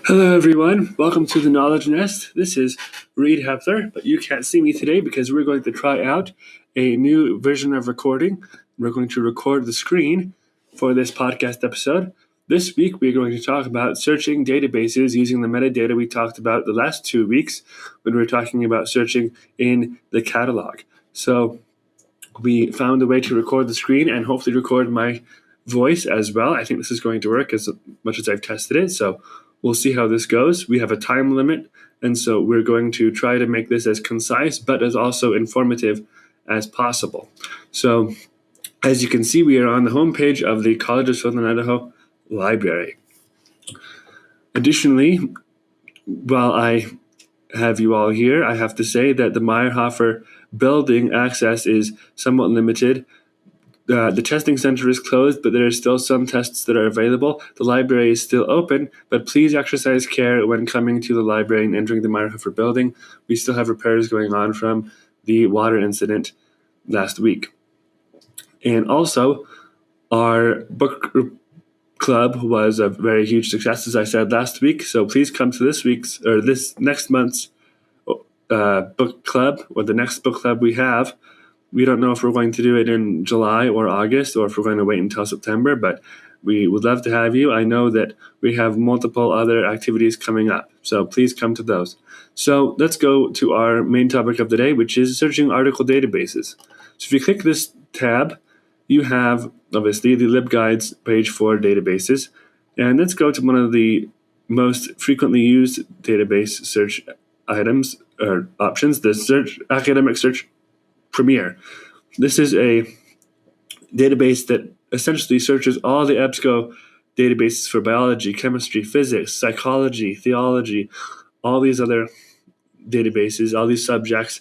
Hello, everyone. Welcome to the Knowledge Nest. This is Reed Hepler, but you can't see me today because we're going to try out a new version of recording. We're going to record the screen for this podcast episode. This week, we're going to talk about searching databases using the metadata we talked about the last 2 weeks when we were talking about searching in the catalog. So we found a way to record the screen and hopefully record my voice as well. I think this is going to work as much as I've tested it. So we'll see how this goes. We have a time limit, and so we're going to try to make this as concise but as also informative as possible. So as you can see, we are on the homepage of the College of Southern Idaho Library. Additionally, while I have you all here, I have to say that the Meyerhofer building access is somewhat limited. The testing center is closed, but there are still some tests that are available. The library is still open, but please exercise care when coming to the library and entering the Meyerhofer building. We still have repairs going on from the water incident last week. And also, our book club was a very huge success, as I said last week. So please come to this next month's book club, or the next book club we have. We don't know if we're going to do it in July or August, or if we're going to wait until September, but we would love to have you. I know that we have multiple other activities coming up, so please come to those. So let's go to our main topic of the day, which is searching article databases. So if you click this tab, you have, obviously, the LibGuides page for databases. And let's go to one of the most frequently used database search items or options, the Academic Search Premier. This is a database that essentially searches all the EBSCO databases for biology, chemistry, physics, psychology, theology, all these other databases, all these subjects,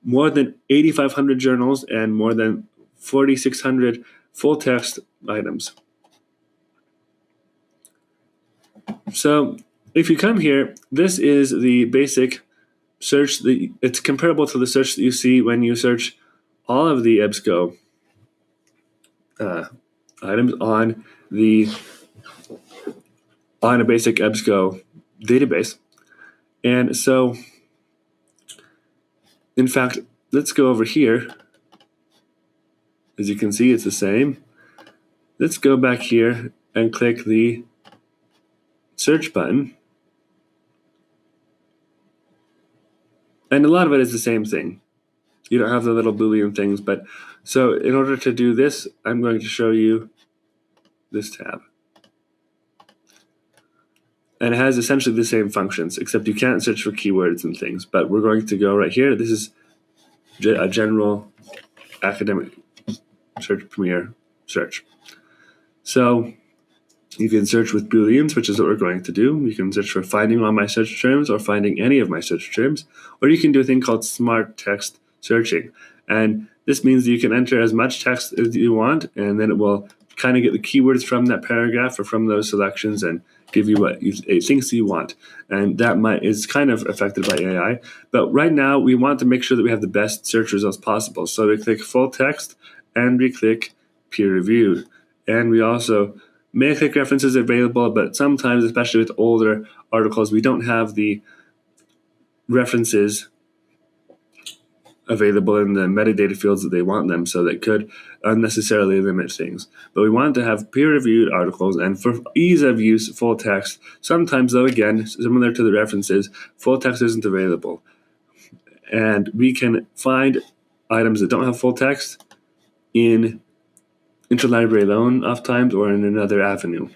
more than 8,500 journals, and more than 4,600 full-text items. So if you come here, this is the basic search. It's comparable to the search that you see when you search all of the EBSCO items on a basic EBSCO database. And so, in fact, let's go over here. As you can see, it's the same. Let's go back here and click the search button. And a lot of it is the same thing. You don't have the little Boolean things, but so in order to do this, I'm going to show you this tab. And it has essentially the same functions, except you can't search for keywords and things. But we're going to go right here. This is a general academic search premier search. So you can search with Booleans, which is what we're going to do. You can search for finding all my search terms or finding any of my search terms. Or you can do a thing called smart text searching. And this means that you can enter as much text as you want, and then it will kind of get the keywords from that paragraph or from those selections and give you what it thinks you want. And that is kind of affected by AI. But right now, we want to make sure that we have the best search results possible. So we click full text, and we click peer reviewed. And we also may click references available, but sometimes, especially with older articles, we don't have the references available in the metadata fields that they want them, so that could unnecessarily limit things. But we want to have peer-reviewed articles, and for ease of use, full text. Sometimes, though, again, similar to the references, full text isn't available. And we can find items that don't have full text in interlibrary loan oftentimes or in another avenue.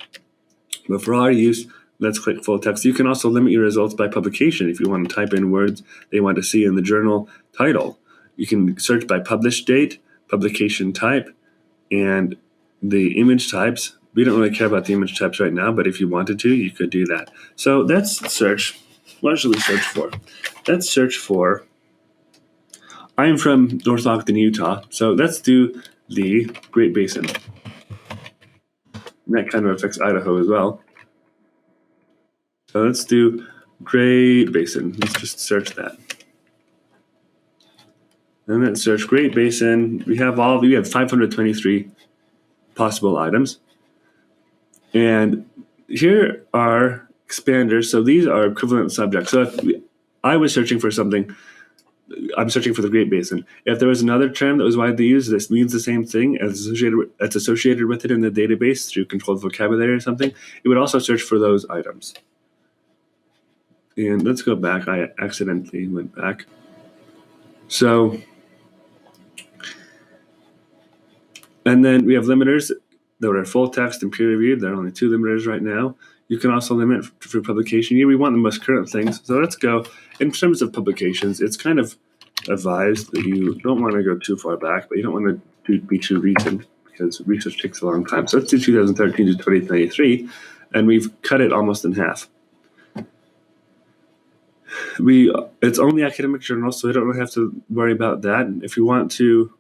But for our use, let's click full text. You can also limit your results by publication if you want to type in words they want to see in the journal title. You can search by published date, publication type, and the image types. We don't really care about the image types right now, but if you wanted to, you could do that. So let's search. What should we search for? Let's search for, I'm from North Ogden, Utah, so let's do the Great Basin. And that kind of affects Idaho as well. So let's do Great Basin. Let's just search that. And then search Great Basin. We have 523 possible items. And here are expanders. So these are equivalent subjects. So if I was searching for something, I'm searching for the Great Basin. If there was another term that was widely used, this means the same thing as that's associated with it in the database through controlled vocabulary or something, it would also search for those items. And let's go back. I accidentally went back. So, and then we have limiters that are full text and peer reviewed. There are only 2 limiters right now. You can also limit for publication year. We want the most current things. So let's go. In terms of publications, it's kind of advised that you don't want to go too far back, but you don't want to be too recent because research takes a long time. So let's do 2013 to 2023, and we've cut it almost in half. It's only academic journals, so we don't really have to worry about that. If you want to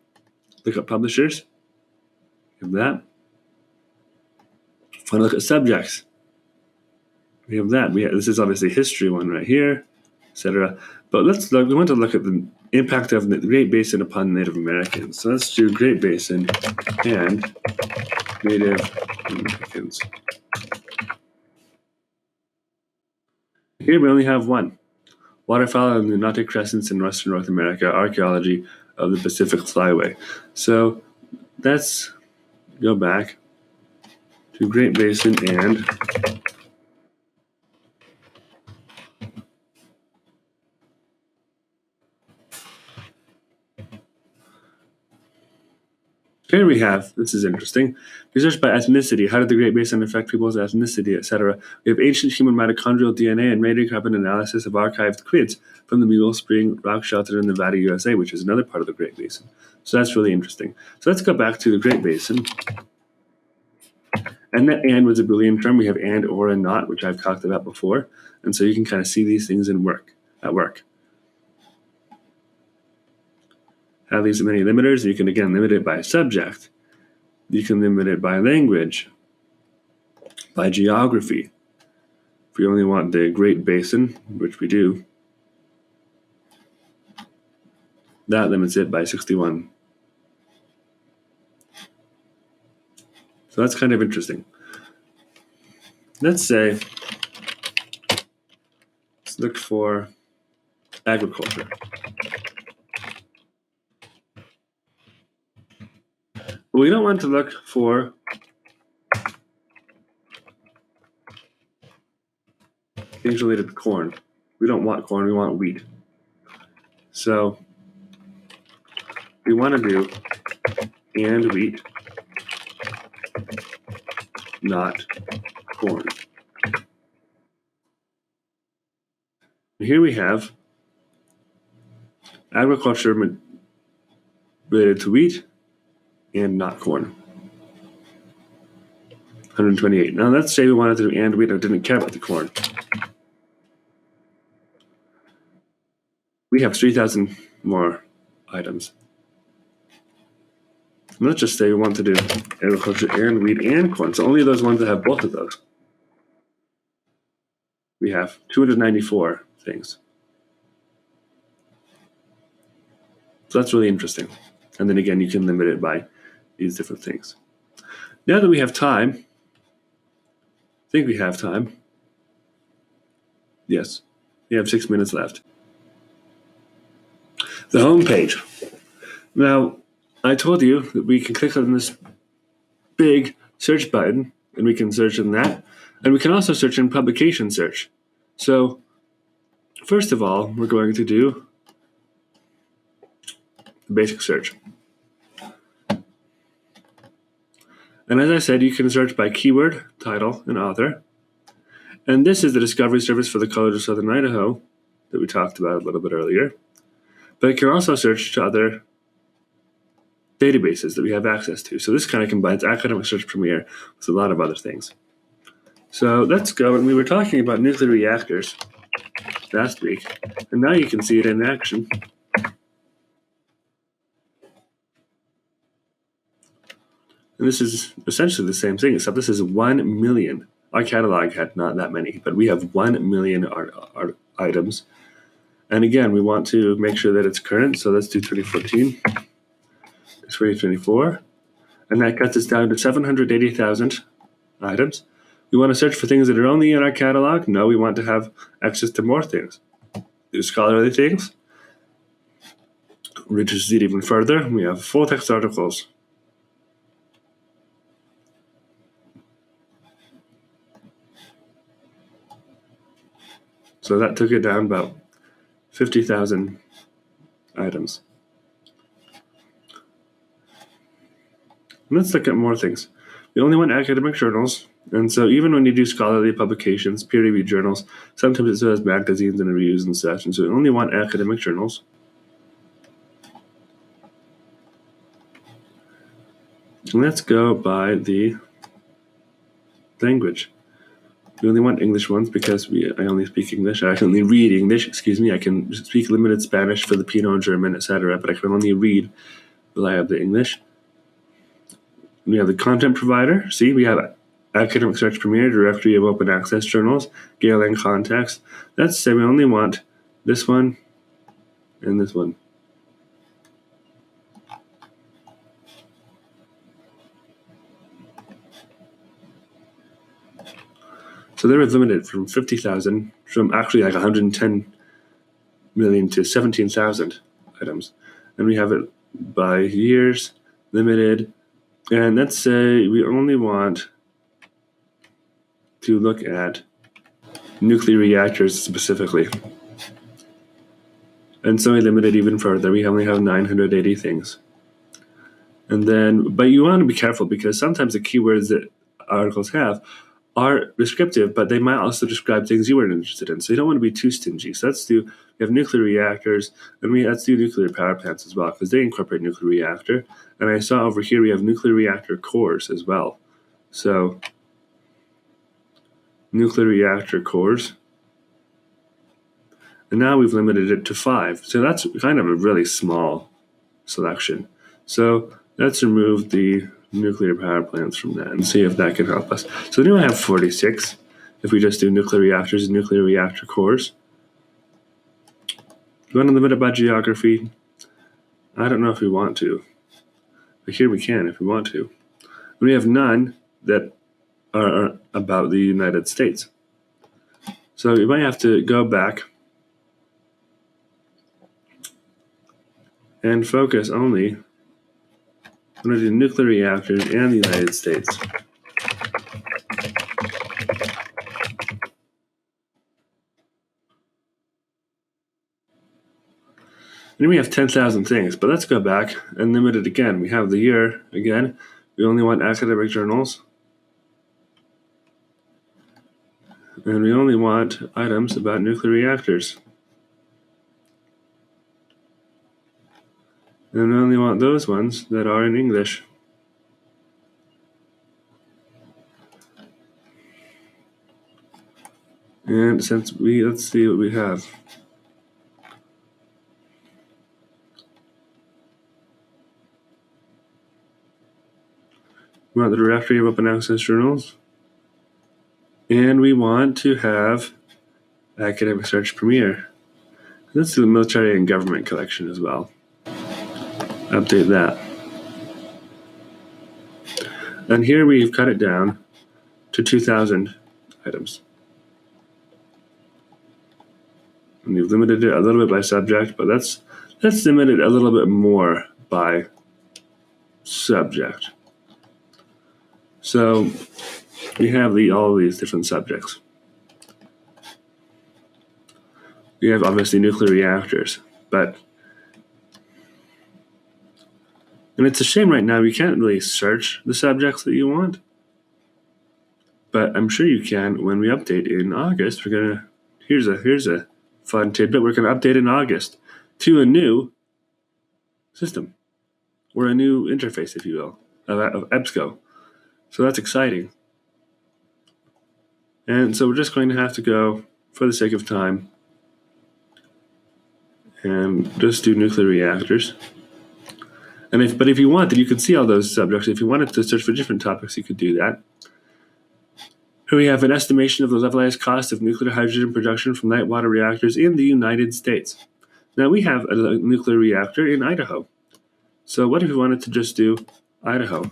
look at publishers, we have that. If you want to look at subjects, we have that. This is obviously history one right here, etc. But let's look. We want to look at the impact of the Great Basin upon Native Americans. So let's do Great Basin and Native Americans. Here we only have one. Waterfowl and Lunatic crescents in western North America, archaeology of the Pacific Flyway. So let's go back to Great Basin and here we have, this is interesting, research by ethnicity. How did the Great Basin affect people's ethnicity, etc.? We have ancient human mitochondrial DNA and radiocarbon analysis of archived quids from the Mule Spring rock shelter in Nevada, USA, which is another part of the Great Basin. So that's really interesting. So let's go back to the Great Basin. And that and was a Boolean term. We have and, or, and not, which I've talked about before. And so you can kind of see these things at work. Have these many limiters. You can, again, limit it by subject. You can limit it by language, by geography. If we only want the Great Basin, which we do, that limits it by 61. So that's kind of interesting. Let's say, let's look for agriculture. But we don't want to look for things related to corn. We don't want corn, we want wheat. So we want to do and wheat, not corn. Here we have agriculture related to wheat and not corn. 128. Now let's say we wanted to do and wheat and didn't care about the corn. We have 3,000 more items. And let's just say we want to do agriculture and wheat and corn. So only those ones that have both of those. We have 294 things. So that's really interesting. And then again, you can limit it by these different things. Now that we have time, I think we have time. Yes, we have 6 minutes left. The home page. Now, I told you that we can click on this big search button, and we can search in that. And we can also search in publication search. So, first of all, we're going to do the basic search. And as I said, you can search by keyword, title, and author. And this is the discovery service for the College of Southern Idaho that we talked about a little bit earlier. But you can also search to other databases that we have access to. So this kind of combines Academic Search Premier with a lot of other things. So let's go, and we were talking about nuclear reactors last week, and now you can see it in action. And this is essentially the same thing, except this is 1 million. Our catalog had not that many, but we have 1 million art items. And again, we want to make sure that it's current, so let's do 2014. It's 2024. And that cuts us down to 780,000 items, We want to search for things that are only in our catalog? No, we want to have access to more things. Do scholarly things. Reaches it even further. We have full text articles. So that took it down about 50,000 items. Let's look at more things. We only want academic journals, and so even when you do scholarly publications, peer-reviewed journals, sometimes it still has magazines and reviews and such, and so we only want academic journals. And let's go by the language. We only want English ones because I only speak English. I can only read English, I can speak limited Spanish, Filipino, German, etc., but I can only read reliably English. We have the content provider. See, we have Academic Search Premier, Directory of Open Access Journals, Gale and Context. Let's say we only want this one and this one. So they were limited from 50,000, from actually like 110 million to 17,000 items. And we have it by years, limited. And let's say we only want to look at nuclear reactors specifically. And so we limit it even further. We only have 980 things. And then, but you want to be careful because sometimes the keywords that articles have are descriptive, but they might also describe things you weren't interested in. So you don't want to be too stingy. So we have nuclear reactors, and let's do nuclear power plants as well, because they incorporate nuclear reactor. And I saw over here we have nuclear reactor cores as well. So nuclear reactor cores. And now we've limited it to 5. So that's kind of a really small selection. So let's remove the nuclear power plants from that and see if that can help us. So now I have 46 if we just do nuclear reactors and nuclear reactor cores. You want to limit it by geography? I don't know if we want to, but here we can if we want to. We have none that are about the United States. So you might have to go back and focus only on the nuclear reactors and the United States. And we have 10,000 things, but let's go back and limit it again. We have the year again. We only want academic journals. And we only want items about nuclear reactors. And we only want those ones that are in English. And since let's see what we have. We want the Directory of Open Access Journals. And we want to have Academic Search Premier. Let's do the Military and Government collection as well. Update that. And here we've cut it down to 2,000 items. And we've limited it a little bit by subject, but let's limit it a little bit more by subject. So we have all these different subjects. We have obviously nuclear reactors, and it's a shame right now you can't really search the subjects that you want. But I'm sure you can when we update in August. Here's a fun tidbit. We're gonna update in August to a new system, or a new interface, if you will, of EBSCO. So that's exciting. And so we're just going to have to go, for the sake of time, and just do nuclear reactors. But if you wanted, you could see all those subjects. If you wanted to search for different topics, you could do that. Here we have an estimation of the levelized cost of nuclear hydrogen production from light water reactors in the United States. Now we have a nuclear reactor in Idaho. So what if we wanted to just do Idaho?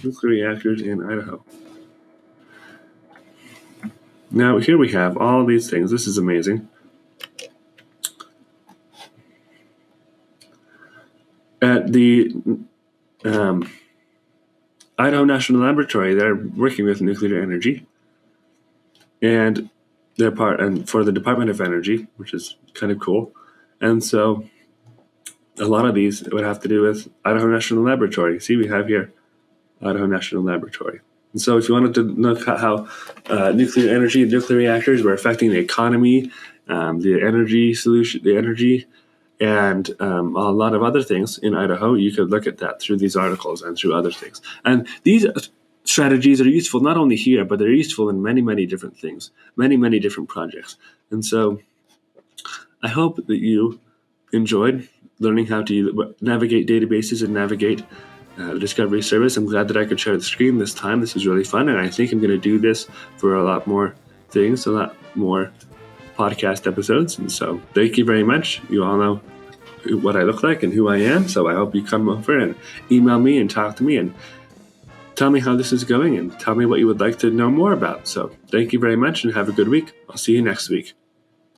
Nuclear reactors in Idaho. Now, here we have all these things. This is amazing. At the Idaho National Laboratory, they're working with nuclear energy, and they're and for the Department of Energy, which is kind of cool. And so a lot of these would have to do with Idaho National Laboratory. See, we have here Idaho National Laboratory. And so if you wanted to look at how nuclear energy, nuclear reactors were affecting the economy, the energy solution, the energy, and a lot of other things in Idaho, you could look at that through these articles and through other things. And these strategies are useful not only here, but they're useful in many, many different things, many, many different projects. And so I hope that you enjoyed learning how to navigate databases and navigate the Discovery Service. I'm glad that I could share the screen this time. This was really fun, and I think I'm going to do this for a lot more things, a lot more podcast episodes. And so thank you very much. You all know what I look like and who I am, so I hope you come over and email me and talk to me and tell me how this is going and tell me what you would like to know more about. So thank you very much and have a good week. I'll see you next week.